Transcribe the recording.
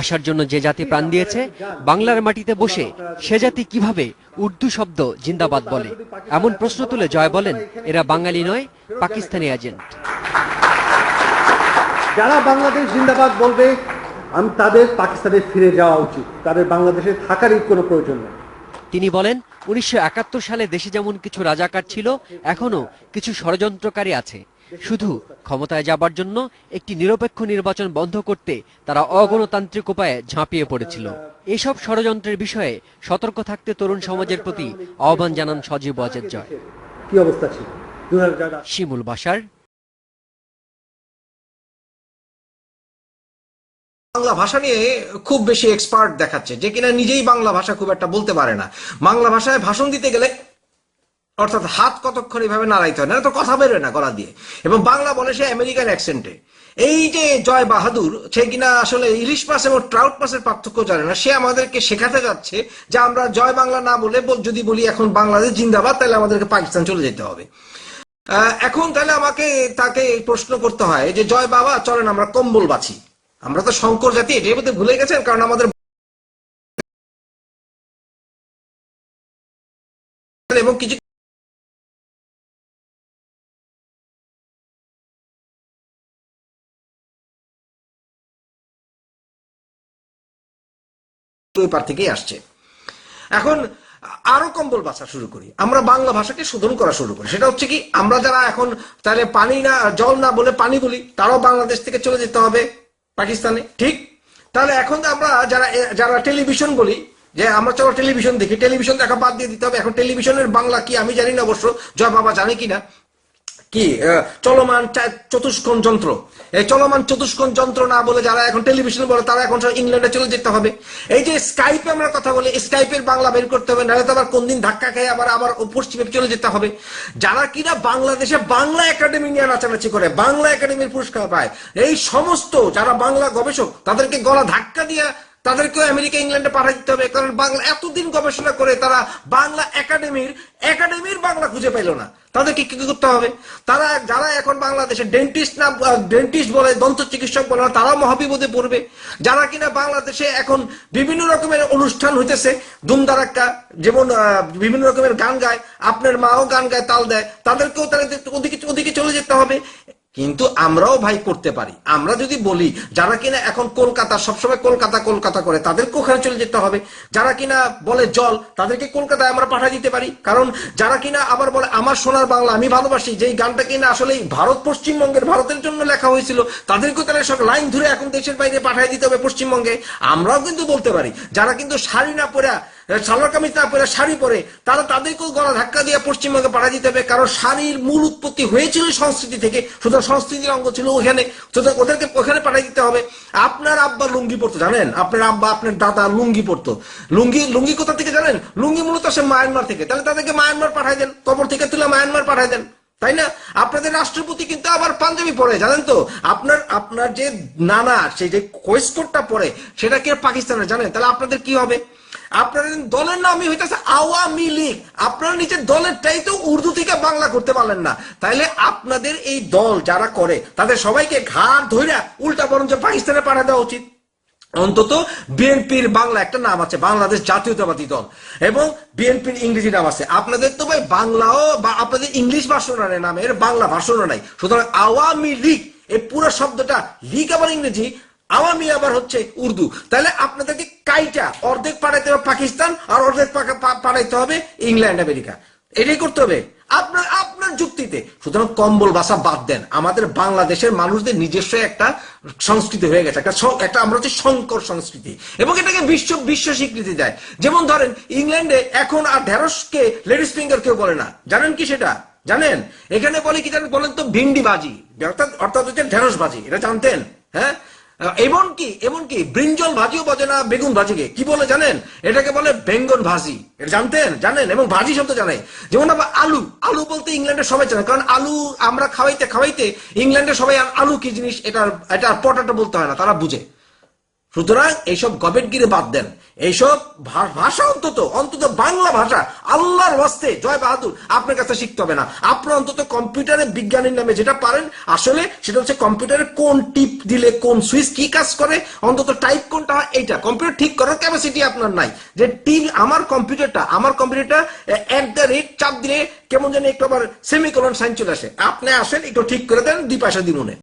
ভাষার জন্য যে জাতি প্রাণ দিয়েছে, বাংলার মাটিতে বসে সে জাতি কিভাবে উর্দু শব্দ জিন্দাবাদ বলে? এমন প্রশ্ন তুলে জয় বলেন, এরা বাঙালি নয়, পাকিস্তানি এজেন্ট। যারা বাংলাদেশ জিন্দাবাদ বলবে, তাদের পাকিস্তানে ফিরে যাওয়া উচিত, তাদের বাংলাদেশে থাকারই কোনো প্রয়োজন নেই। তিনি বলেন, 1971 সালে দেশে যেমন কিছু রাজাকার ছিল, এখনো কিছু ষড়যন্ত্রকারী আছে। শুধু ক্ষমতায় যাবার জন্য একটি নিরপেক্ষ নির্বাচন বন্ধ করতে তারা অগণতান্ত্রিক উপায়ে ঝাঁপিয়ে পড়েছিল। এসব ষড়যন্ত্রের বিষয়ে সতর্ক থাকতে তরুণ সমাজের প্রতি আহ্বান জানান সজীব ওয়াজেদ জয়। কি অবস্থা ছিল? শিমুল বাশার, বাংলা ভাষা নিয়ে খুব বেশি এক্সপার্ট দেখাচ্ছে, যে কিনা নিজেই বাংলা ভাষা খুব একটা বলতে পারে না। বাংলা ভাষায় ভাষণ দিতে গেলে অর্থাৎ হাত কতক্ষণ এইভাবে নাড়াইতে হয়, না তো কথা বেরোয় না গলা দিয়ে, এবং বাংলা বলে সে আমেরিকান অ্যাকসেন্টে। এই যে জয় বাহাদুর, সে কিনা আসলে ইলিশ মাছ এবং ট্রাউট মাছের পার্থক্য জানে না, সে আমাদেরকে শেখাতে যাচ্ছে যে আমরা জয় বাংলা না বলে যদি বলি এখন বাংলাদেশ জিন্দাবাদ, তাহলে আমাদেরকে পাকিস্তান চলে যেতে হবে। এখন তাহলে তাকে প্রশ্ন করতে হয় যে জয় বাবা চলেন আমরা কম্বল বাছি, আমরা তো শঙ্কর জাতি, এটাই বোধহয় ভুলে গেছেন, কারণ আমাদের এবং কিছু পার থেকেই আসছে। এখন আরো কম্বল বাছা শুরু করি, আমরা বাংলা ভাষাকে শোধন করা শুরু করি। সেটা হচ্ছে কি, আমরা যারা এখন তাহলে পানি না জল না বলে পানি বলি, তারাও বাংলাদেশ থেকে চলে যেতে হবে পাকিস্তানে, ঠিক? তাহলে এখন আমরা যারা টেলিভিশন বলি, যে আমরা চলো টেলিভিশন দেখি, টেলিভিশন দেখা বাদ দিয়ে দিতে হবে। এখন টেলিভিশনের বাংলা কি আমি জানি না, অবশ্য জয় বাবা জানে কিনা, কি চলমান চতুষ্কোণ যন্ত্র, এই চলমান চতুষ্কোণ যন্ত্র না বলে যারা এখন টেলিভিশন বলে, তারা এখন ইংল্যান্ডে চলে যেতে হবে। এই যে স্কাইপে আমরা কথা বলি, স্কাইপের বাংলা বের করতে হবে, নাহলে তো আবার কোন দিন ধাক্কা খেয়ে আবার পশ্চিমে চলে যেতে হবে। যারা কিনা বাংলাদেশে বাংলা একাডেমি নিয়ে নাচানাচি করে, বাংলা একাডেমির পুরস্কার পায়, এই সমস্ত যারা বাংলা গবেষক, তাদেরকে গলা ধাক্কা দিয়ে তাদেরকেও আমেরিকা ইংল্যান্ডে পাঠিয়ে দিতে হবে। কারণ বাংলা এতদিন গবেষণা করে তারা বাংলা একাডেমির বাংলা খুঁজে পাইল না, তাদেরকে কি করতে হবে? যারা এখন বাংলাদেশে ডেন্টিস্ট বলে, দন্ত চিকিৎসক বলে না, তারাও মহাবিপদে পড়বে। যারা কিনা বাংলাদেশে এখন বিভিন্ন রকমের অনুষ্ঠান হইতেছে ধুমধারাক্কা, যেমন বিভিন্ন রকমের গান গায়, আপনার মাও গান গায়, তাল দেয়, তাদেরকেও ওদিকে চলে যেতে হবে। কিন্তু আমরাও ভাই করতে পারি। আমরা যদি বলি যারা কিনা এখন কলকাতা, সবসময় কলকাতা করে, তাদেরকে ওখানে চলে যেতে হবে। যারা কিনা বলে জল, তাদেরকে কলকাতায় আমরা পাঠিয়ে দিতে পারি। কারণ যারা কিনা আবার বলে আমার সোনার বাংলা আমি ভালোবাসি, যেই গানটা কিনা আসলে ভারতের জন্য লেখা হয়েছিল, তাদেরকেও তাহলে সব লাইন ধরে এখন দেশের বাইরে পাঠিয়ে দিতে হবে পশ্চিমবঙ্গে। আমরাও কিন্তু বলতে পারি, যারা কিন্তু শাড়ি না পরে, সালোয়ার কামিজ না পরে শাড়ি পরে, তাদেরকেও গলা ধাক্কা দিয়ে পশ্চিমবঙ্গে পাঠিয়ে দিতে হবে। কারণ শাড়ির মূল উৎপত্তি হয়েছিল সংস্কৃতি থেকে, সুতরাং সংস্কৃতির অঙ্গ ছিল ওখানে, সুতরাং ওদেরকে ওখানে পাঠিয়ে দিতে হবে। আপনার আব্বা লুঙ্গি পরতো, জানেন? আপনার আব্বা, আপনার দাদা লুঙ্গি পরতো। লুঙ্গি কোথা থেকে জানেন? লুঙ্গি মূলত আসে মায়ানমার থেকে। তাহলে তাদেরকে মায়ানমার পাঠাই দেন, কবর থেকে তুলে মায়ানমার পাঠাই দেন, তাই না? আপনাদের রাষ্ট্রপতি কিন্তু আবার পাঞ্জাবি পরে, জানেন তো? আপনার যে নানা সেই যে কোয়েস্টটা পরে, সেটা কি পাকিস্তানের, জানেন? তাহলে আপনাদের কি হবে? আপনাদের দলের নামই হইতেছে আওয়ামী লীগ, আপনারা নিজের দলেরটাই তো উর্দু থেকে বাংলা করতে পারলেন না। তাইলে আপনাদের এই দল যারা করে, তাদের সবাইকে ঘাড় ধইরা উল্টা বরঞ্চ পাকিস্তানে পাঠিয়ে দেওয়া উচিত। অন্তত বিএনপির বাংলা একটা নাম আছে, বাংলাদেশ জাতীয়তাবাদী দল, এবং বিএনপির ইংরেজি নাম আছে। আপনাদের তো ভাই বাংলাও বা আপনাদের ইংলিশ ভার্সনও নাই, নামের বাংলা ভার্সনও নাই। সুতরাং আওয়ামী লীগ, এই পুরো শব্দটা, লীগ আবার ইংরেজি, আওয়ামী আবার হচ্ছে উর্দু। তাহলে আপনাদেরকে কাইটা অর্ধেক পাঠাইতে হবে পাকিস্তান, আর অর্ধেক পাঠাইতে হবে ইংল্যান্ড, আমেরিকা। এটাই করতে হবে আপনার যুক্তিতে। সুতরাং কম্বল বাসা বাদ দেন। আমাদের বাংলাদেশের মানুষদের নিজস্ব একটা সংস্কৃতি হয়ে গেছে, একটা আমরা হচ্ছে সংকর সংস্কৃতি, এবং এটাকে বিশ্ব স্বীকৃতি দেয়। যেমন ধরেন ইংল্যান্ডে এখন আর ঢেঁড়সকে লেডিস ফিঙ্গার কেউ বলে না, জানেন কি সেটা? জানেন? এখানে বলে কি জানেন? বলেন তো ভিন্ডি ভাজি, অর্থাৎ হচ্ছে ঢেঁড়স ভাজি। এটা জানতেন? হ্যাঁ, এমনকি ব্রিঞ্জল ভাজিও বলে না বেগুন ভাজিকে, কি বলে জানেন? এটাকে বলে বেঙ্গন ভাজি। এটা জানেন? এবং ভাজি শব্দ জানে। যেমন আবার আলু বলতে ইংল্যান্ডে সবাই জানে, কারণ আলু আমরা খাওয়াইতে ইংল্যান্ডে সবাই আলু কি জিনিস এটা পটাটো বলতে হয় না, তারা বুঝে। সুতরাং এইসব গবেটগিরি বাদ দেন, এইসব ভাষা অন্তত বাংলা ভাষা আল্লাহর ওয়াস্তে জয় বাহাদুর আপনার কাছে শিখতে হবে না। আপনার অন্তত কম্পিউটারে বিজ্ঞানীর নামে যেটা পারেন আসলে সেটা হচ্ছে কম্পিউটারে কোন টিপ দিলে কোন সুইচ কি কাজ করে, অন্তত টাইপ কোনটা হয় এইটা কম্পিউটার ঠিক করার ক্যাপাসিটি আপনার নাই। যে টিপ আমার কম্পিউটারটা @ চাপ দিলে কেমন জানি একটু আবার সেমিকোলন সাইন চলে আসে, আপনি আসেন একটু ঠিক করে দেন 2 পয়সা দিমুনে।